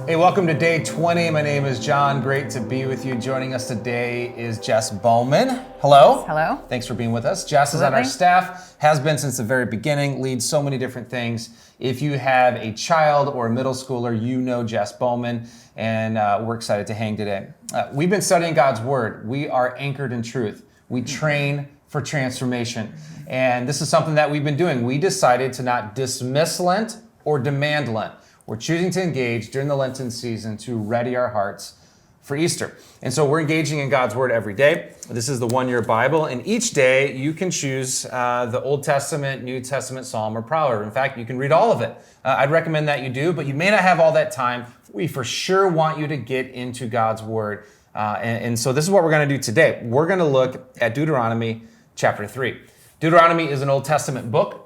Hey, welcome to day 20. My name is John. Great to be with you. Joining us today is Jess Bowman. Hello. Yes, hello. Thanks for being with us. Jess is on our staff, has been since the very beginning, leads so many different things. If you have a child or a middle schooler, you know Jess Bowman, and we're excited to hang today. We've been studying God's Word. We are anchored in truth. We train for transformation. And this is something that we've been doing. We decided to not dismiss Lent or demand Lent. We're choosing to engage during the Lenten season to ready our hearts for Easter. And so we're engaging in God's Word every day. This is the one-year Bible, and each day you can choose the Old Testament, New Testament, Psalm, or Proverb. In fact, you can read all of it. I'd recommend that you do, but you may not have all that time. We for sure want you to get into God's Word. And so this is what we're going to do today. We're going to look at Deuteronomy chapter 3. Deuteronomy is an Old Testament book.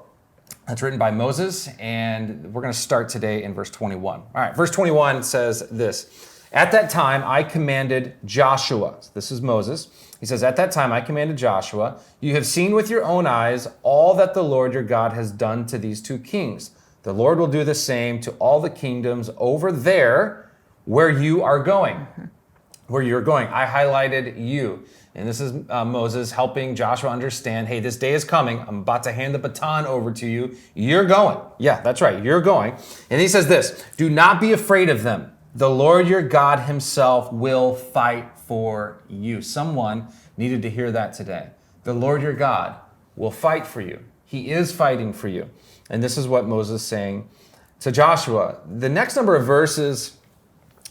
That's written by Moses, and we're going to start today in verse 21. All right, verse 21 says this. At that time, I commanded Joshua. This is Moses. He says, at that time, I commanded Joshua, you have seen with your own eyes all that the Lord your God has done to these two kings. The Lord will do the same to all the kingdoms over there where you are going. Where you're going. I highlighted you. And this is Moses helping Joshua understand, hey, this day is coming. I'm about to hand the baton over to you. You're going. Yeah, that's right. You're going. And he says this, do not be afraid of them. The Lord your God himself will fight for you. Someone needed to hear that today. The Lord your God will fight for you. He is fighting for you. And this is what Moses is saying to Joshua. The next number of verses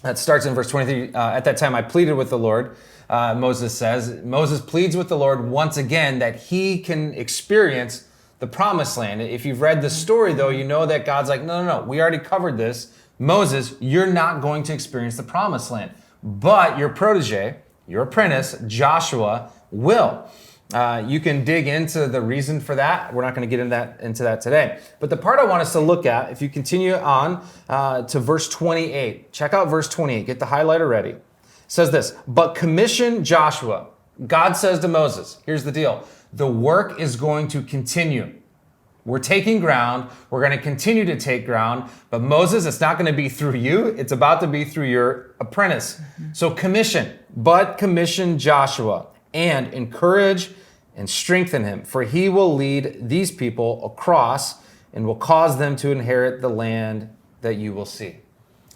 that starts in verse 23, at that time I pleaded with the Lord, Moses says. Moses pleads with the Lord once again that he can experience the promised land. If you've read the story, though, you know that God's like, no, we already covered this. Moses, you're not going to experience the promised land. But your protege, your apprentice, Joshua, will. You can dig into the reason for that. We're not going to get into that today. But the part I want us to look at, if you continue on to verse 28, check out verse 28. Get the highlighter ready. It says this, but commission Joshua. God says to Moses, here's the deal. The work is going to continue. We're taking ground. We're going to continue to take ground. But Moses, it's not going to be through you. It's about to be through your apprentice. So commission Joshua and encourage and strengthen him, for he will lead these people across and will cause them to inherit the land that you will see.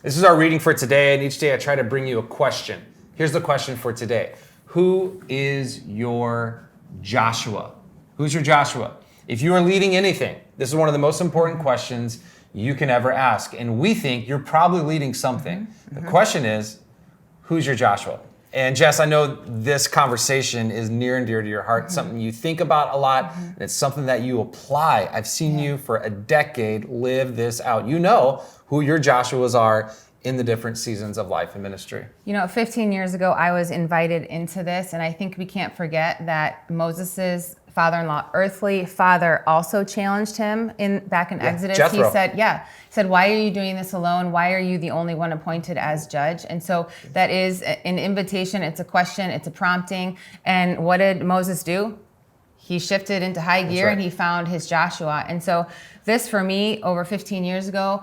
This is our reading for today, and each day I try to bring you a question. Here's the question for today. Who is your Joshua? Who's your Joshua? If you are leading anything, this is one of the most important questions you can ever ask. And we think you're probably leading something. The question is, who's your Joshua? And Jess, I know this conversation is near and dear to your heart, something you think about a lot, and it's something that you apply. I've seen you for a decade live this out. You know who your Joshuas are in the different seasons of life and ministry. 15 years ago, I was invited into this, and I think we can't forget that Moses's father-in-law, earthly father, also challenged him back in Exodus. Jethro. He said, why are you doing this alone? Why are you the only one appointed as judge? And so that is an invitation. It's a question. It's a prompting. And what did Moses do? He shifted into high gear and he found his Joshua. And so this for me over 15 years ago,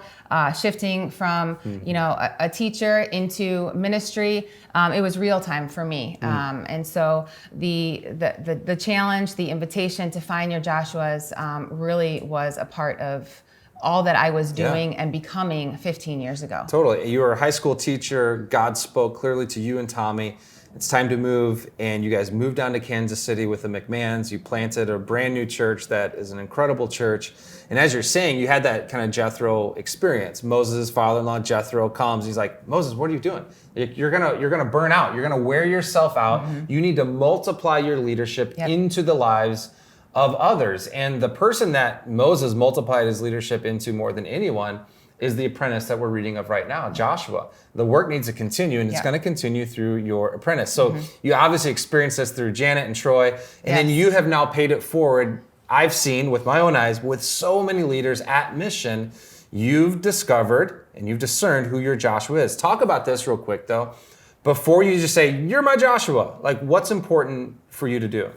shifting from, a teacher into ministry, it was real time for me. And so the challenge, the invitation to find your Joshuas really was a part of all that I was doing and becoming 15 years ago. Totally. You were a high school teacher. God spoke clearly to you and Tommy. It's time to move, and you guys moved down to Kansas City with the McMahons. You planted a brand new church that is an incredible church. And as you're saying, you had that kind of Jethro experience. Moses' father-in-law, Jethro, comes. He's like, Moses, what are you doing? You're gonna burn out. You're gonna wear yourself out. You need to multiply your leadership into the lives of others. And the person that Moses multiplied his leadership into more than anyone is the apprentice that we're reading of right now, Joshua. The work needs to continue, and it's going to continue through your apprentice. So you obviously experienced this through Janet and Troy, and then you have now paid it forward. I've seen with my own eyes, with so many leaders at Mission, you've discovered and you've discerned who your Joshua is. Talk about this real quick, though. Before you just say, you're my Joshua, like what's important for you to do?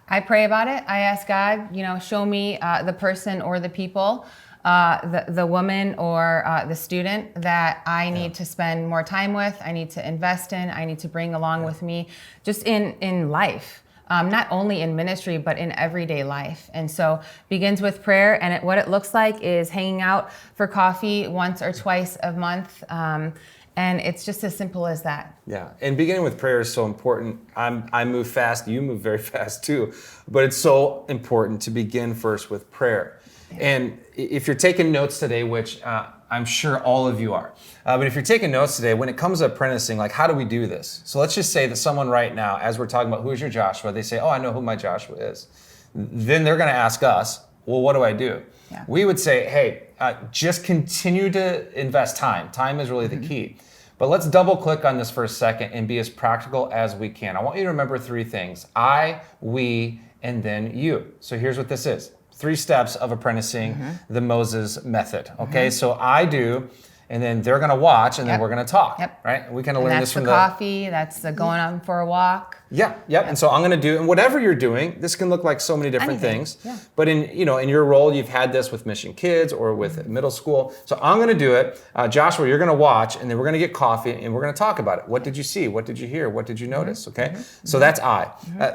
I pray about it. I ask God, show me the person or the people the woman or the student that I need to spend more time with, I need to invest in, I need to bring along with me, just in life. Not only in ministry, but in everyday life. And so begins with prayer. And what it looks like is hanging out for coffee once or twice a month. And it's just as simple as that. Yeah, and beginning with prayer is so important. I move fast, you move very fast too, but it's so important to begin first with prayer. Yeah. And if you're taking notes today, which I'm sure all of you are, but if you're taking notes today, when it comes to apprenticing, like how do we do this? So let's just say that someone right now, as we're talking about who's your Joshua, they say, oh, I know who my Joshua is. Then they're going to ask us, well, what do I do? Yeah. We would say, hey, just continue to invest time. Time is really the key. But let's double click on this for a second and be as practical as we can. I want you to remember three things: I, we, and then you. So here's what this is. 3 steps of apprenticing the Moses method. Okay, so I do, and then they're gonna watch, and then we're gonna talk, right? We kind of learn this from that's the coffee, that's the going on for a walk. And so I'm gonna do, and whatever you're doing, this can look like so many different things. But in your role, you've had this with Mission Kids or with middle school. So I'm gonna do it. Joshua, you're gonna watch, and then we're gonna get coffee, and we're gonna talk about it. What did you see? What did you hear? What did you notice? Okay, so that's I.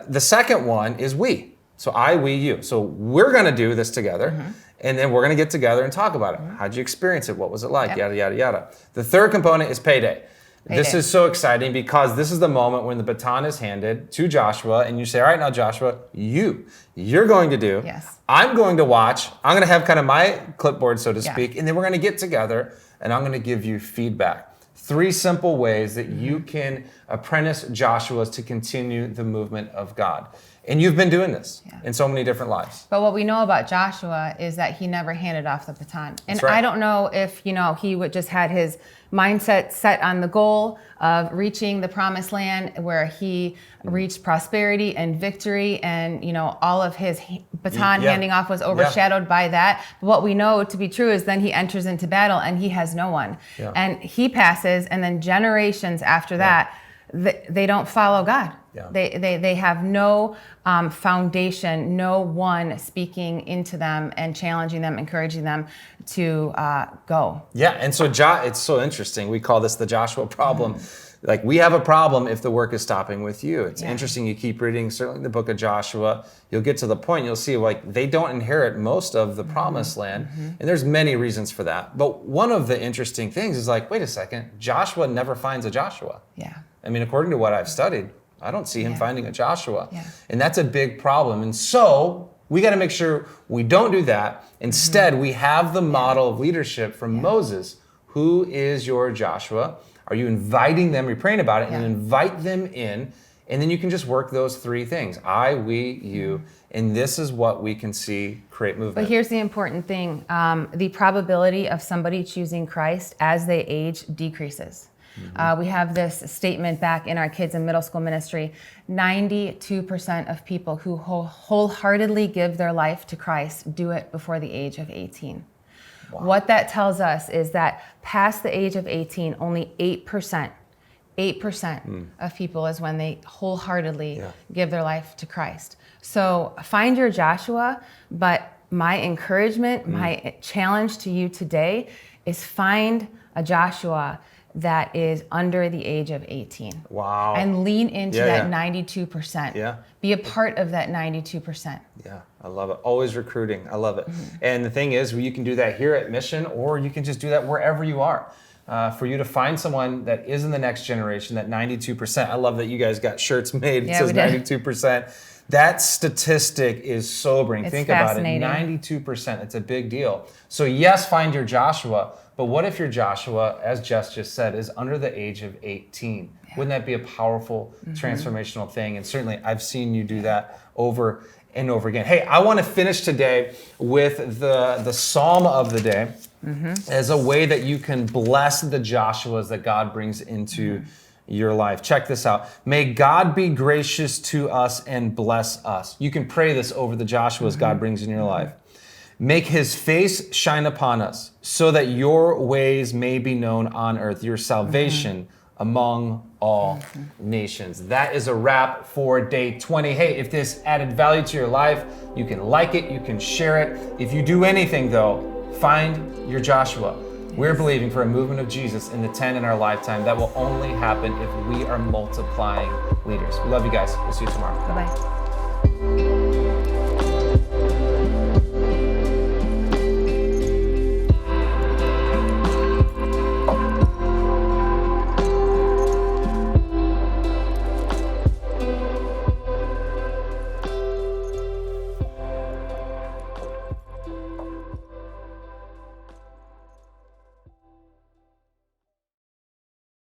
The second one is we. So I, we, you. So we're going to do this together, and then we're going to get together and talk about it. How'd you experience it? What was it like? Yada, yada, yada. The third component is payday. This is so exciting because this is the moment when the baton is handed to Joshua, and you say, all right, now Joshua, you're going to do. Yes. I'm going to watch. I'm going to have kind of my clipboard, so to speak, and then we're going to get together, and I'm going to give you feedback. 3 simple ways that you can apprentice Joshua's to continue the movement of God. And you've been doing this in so many different lives. But what we know about Joshua is that he never handed off the baton. And right. I don't know if, he would just had his mindset set on the goal of reaching the promised land where he reached prosperity and victory, and, all of his baton handing off was overshadowed by that. But what we know to be true is then he enters into battle and he has no one. And he passes, and then generations after that, they don't follow God. They have no foundation, no one speaking into them and challenging them, encouraging them to go. And so it's so interesting. We call this the Joshua problem. Like, we have a problem if the work is stopping with you. It's interesting. You keep reading, certainly the book of Joshua, you'll get to the point, you'll see they don't inherit most of the promised land. And there's many reasons for that. But one of the interesting things is wait a second, Joshua never finds a Joshua. I mean, according to what I've studied, I don't see him finding a Joshua. And that's a big problem. And so we got to make sure we don't do that. Instead, we have the model of leadership from Moses. Who is your Joshua? Are you inviting them? You're praying about it, and invite them in. And then you can just work those 3 things. I, we, you. And this is what we can see create movement. But here's the important thing. The probability of somebody choosing Christ as they age decreases. We have this statement back in our kids and middle school ministry: 92% of people who wholeheartedly give their life to Christ do it before the age of 18. Wow. What that tells us is that past the age of 18, only 8% of people is when they wholeheartedly give their life to Christ. So find your Joshua, but my encouragement, my challenge to you today is find a Joshua that is under the age of 18. Wow. And lean into that 92%. Be a part of that 92%. I love it. Always recruiting. I love it. And the thing is, you can do that here at Mission, or you can just do that wherever you are. For you to find someone that is in the next generation, that 92%. I love that you guys got shirts made. It says 92%. That statistic is sobering. Think about it. 92%. It's a big deal. So yes, find your Joshua. But what if your Joshua, as Jess just said, is under the age of 18? Wouldn't that be a powerful, transformational thing? And certainly I've seen you do that over and over again. Hey, I want to finish today with the Psalm of the day as a way that you can bless the Joshuas that God brings into your life. Check this out. May God be gracious to us and bless us. You can pray this over the Joshuas God brings in your life. Make his face shine upon us, so that your ways may be known on earth, your salvation among all nations. That is a wrap for day 20. Hey, if this added value to your life, you can like it, you can share it. If you do anything though, Find your Joshua. We're believing for a movement of Jesus in the 10 in our lifetime that will only happen if we are multiplying leaders. We love you guys. We'll see you tomorrow. Bye-bye.